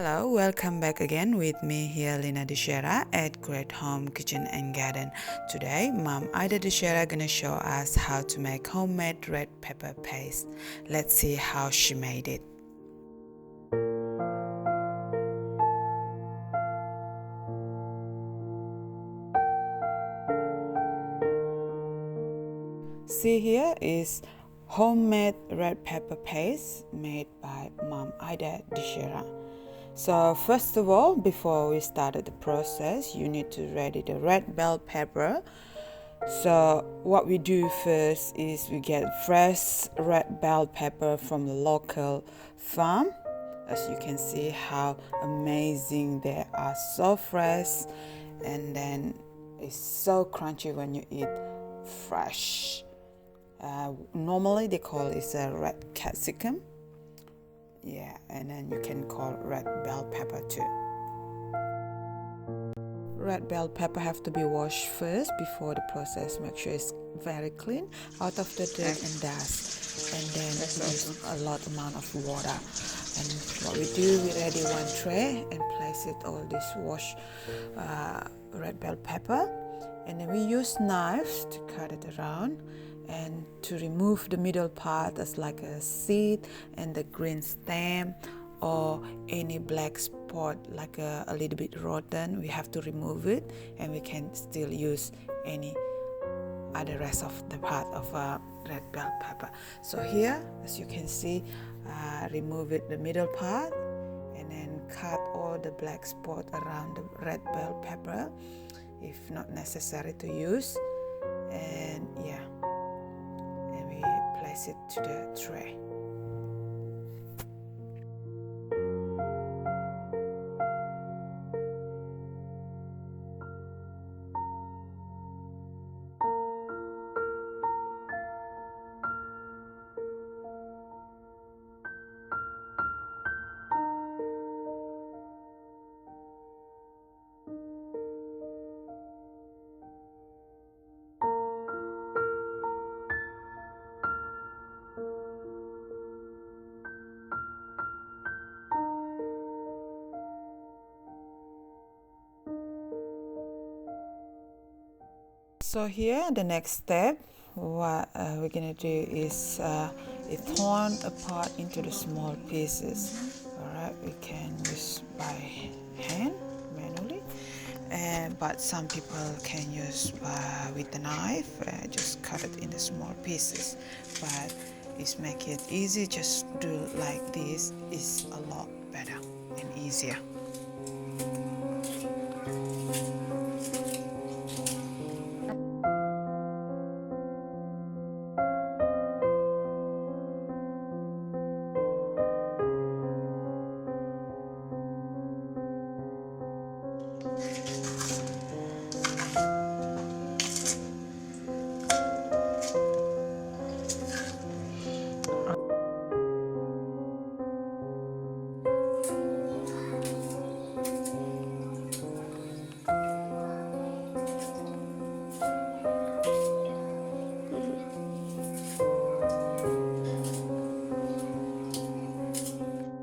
Hello, welcome back again with me here, Lina Dichiera at Great Home Kitchen and Garden. Today, Mom Ida Dichiera gonna show us how to make homemade red pepper paste. Let's see how she made it. See, here is homemade red pepper paste made by Mom Ida Dichiera. So first of all, before we started the process, you need to ready the red bell pepper. So what we do first is we get fresh red bell pepper from the local farm. As you can see how amazing they are, so fresh, and then it's so crunchy when you eat fresh. Normally they call it a red capsicum. Yeah, and then you can call red bell pepper too. Red bell pepper have to be washed first before the process. Make sure it's very clean, out of the dirt and dust, and then use a lot amount of water. And what we do, we ready one tray and place it all this washed red bell pepper, and then we use knives to cut it around and to remove the middle part as like a seed and the green stem or any black spot like a little bit rotten. We have to remove it, and we can still use any other rest of the part of red bell pepper. So here, as you can see, remove it the middle part and then cut all the black spot around the red bell pepper if not necessary to use, and yeah, and we place it to the tray. So here, the next step, what we're gonna do is torn apart into the small pieces. Alright, we can use by hand manually, but some people can use with the knife. Just cut it into small pieces. But it's make it easy. Just do like this is a lot better and easier.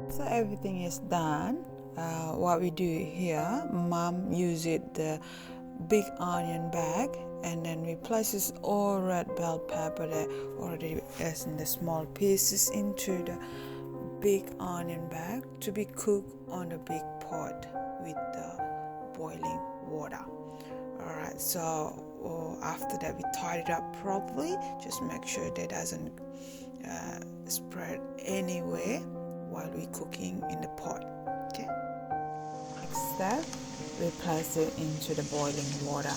So everything is done. What we do here, Mom uses the big onion bag, and then we places all red bell pepper that already is in the small pieces into the big onion bag to be cooked on the big pot with the boiling water. Alright, so after that we tie it up properly. Just make sure that doesn't spread anywhere while we're cooking in the pot. Okay. Next step, we place it into the boiling water.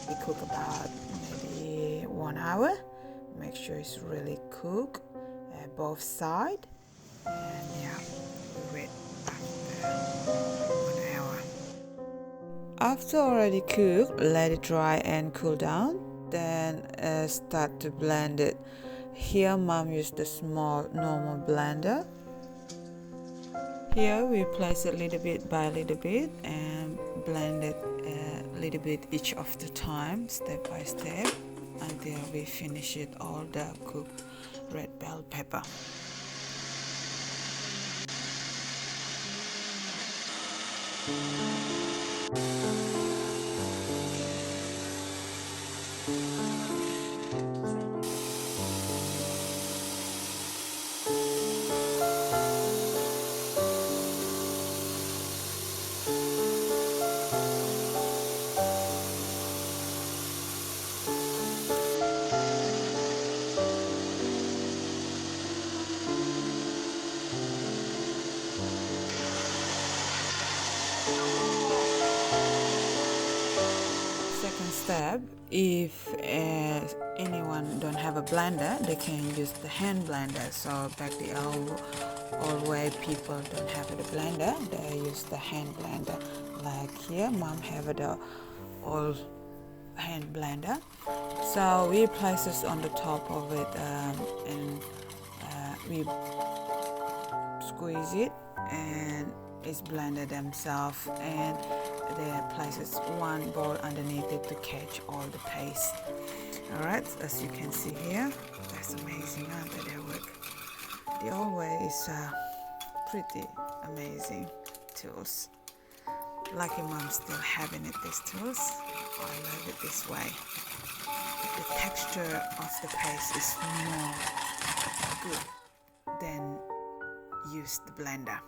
We cook about maybe 1 hour. Make sure it's really cooked both sides, and yeah, we wait after 1 hour. After already cooked, let it dry and cool down. Then start to blend it. Here, Mom used the small normal blender. Here we place it little bit by little bit and blend it a little bit each of the time, step by step, until we finish it all the cooked red bell pepper. Second step, if anyone don't have a blender, they can use the hand blender. So back the old way, people don't have a blender, they use the hand blender. Like here, mom have the old hand blender. So we place this on the top of it, and we squeeze it, and it's blended themselves, and they places one bowl underneath it to catch all the paste. All right, as you can see here, that's amazing, huh? That they work. The old way is pretty amazing tools. Lucky mom still having it, these tools. I love it this way. The texture of the paste is more good than use the blender,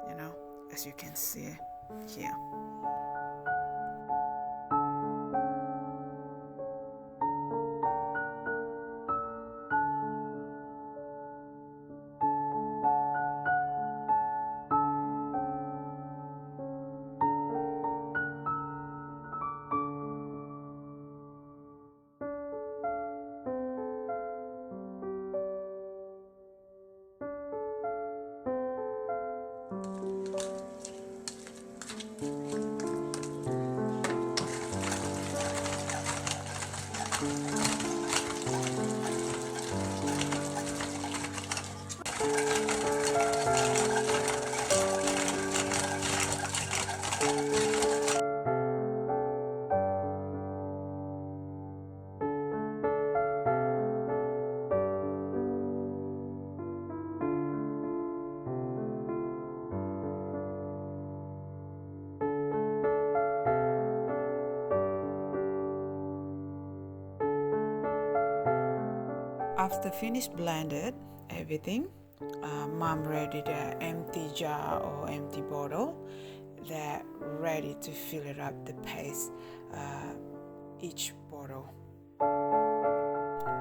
you know, as you can see here. After finished blended everything, mom ready the empty jar or empty bottle. They're ready to fill it up the paste, each bottle.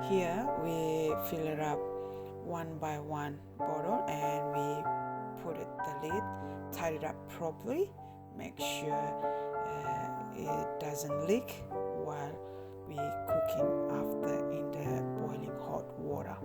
Here we fill it up one by one bottle, and we put it the lid, tie it up properly, make sure it doesn't leak while we cooking after in the boiling hot water.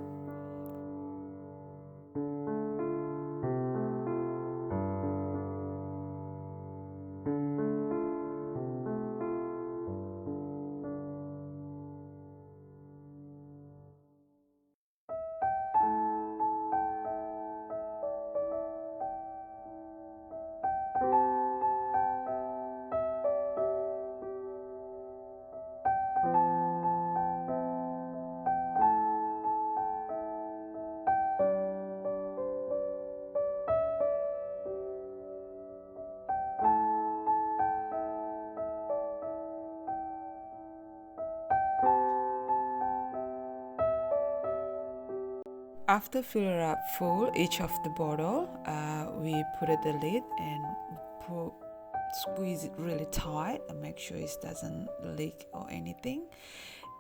After filling up full each of the bottle, we put it the lid and squeeze it really tight and make sure it doesn't leak or anything.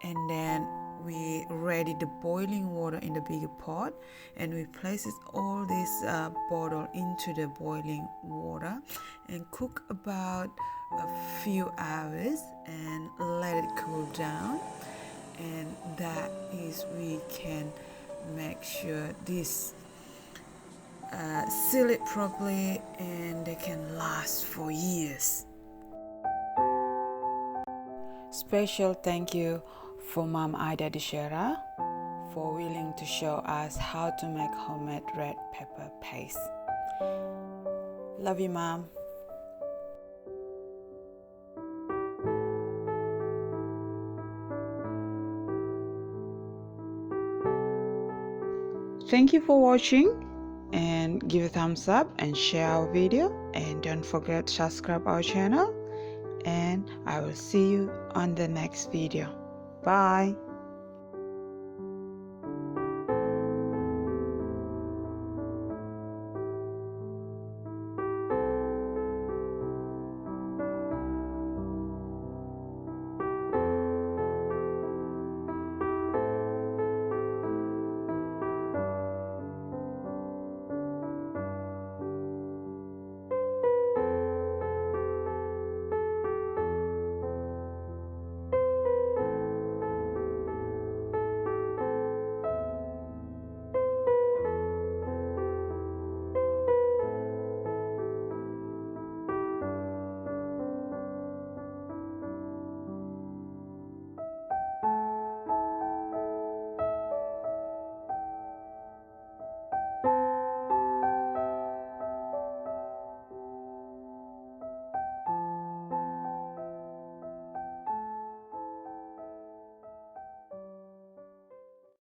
And then we ready the boiling water in the bigger pot, and we place all this bottle into the boiling water and cook about a few hours and let it cool down. And that is, we can make sure this seal it properly, and they can last for years. Special thank you for Mom Ida Dichiera for willing to show us how to make homemade red pepper paste. Love you, Mom. Thank you for watching. and give a thumbs up and share our video, and don't forget to subscribe our channel, and I will see you on the next video. Bye.